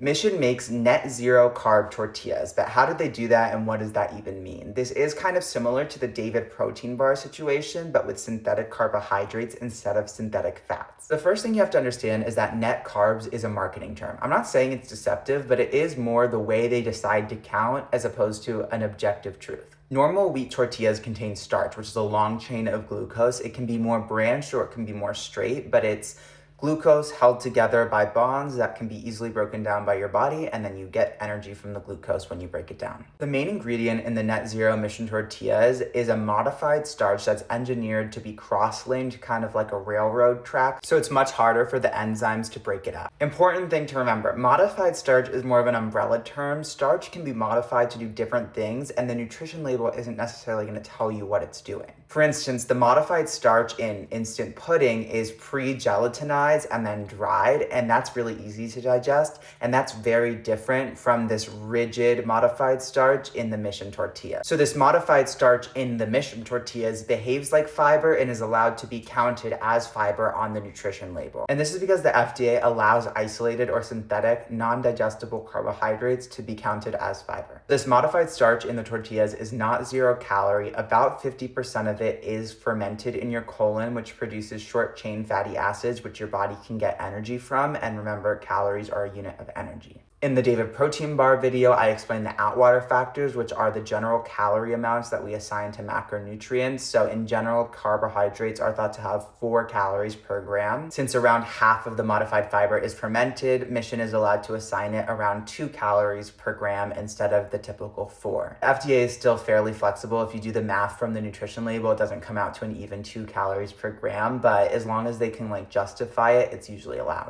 Mission makes net zero carb tortillas, but how did they do that and what does that even mean? This is kind of similar to the David protein bar situation, but with synthetic carbohydrates instead of synthetic fats. The first thing you have to understand is that net carbs is a marketing term. I'm not saying it's deceptive, but it is more the way they decide to count as opposed to an objective truth. Normal wheat tortillas contain starch, which is a long chain of glucose. It can be more branched or it can be more straight, but it's glucose held together by bonds that can be easily broken down by your body, and then you get energy from the glucose when you break it down. The main ingredient in the net zero mission tortillas is a modified starch that's engineered to be cross-linked, kind of like a railroad track, so it's much harder for the enzymes to break it up. Important thing to remember, modified starch is more of an umbrella term. Starch can be modified to do different things, and the nutrition label isn't necessarily going to tell you what it's doing. For instance, the modified starch in instant pudding is pre-gelatinized and then dried, and that's really easy to digest, and that's very different from this rigid modified starch in the mission tortilla. So this modified starch in the mission tortillas behaves like fiber and is allowed to be counted as fiber on the nutrition label. And this is because the FDA allows isolated or synthetic non-digestible carbohydrates to be counted as fiber. This modified starch in the tortillas is not 0 calorie. About 50% of it is fermented in your colon, which produces short chain fatty acids, which your body can get energy from. And remember, calories are a unit of energy. In the David protein bar video, I explained the Atwater factors, which are the general calorie amounts that we assign to macronutrients. So in general, carbohydrates are thought to have 4 calories per gram. Since around half of the modified fiber is fermented, Mission is allowed to assign it around 2 calories per gram instead of the typical 4. FDA is still fairly flexible. If you do the math from the nutrition label, it doesn't come out to an even 2 calories per gram, but as long as they can justify it, it's usually allowed.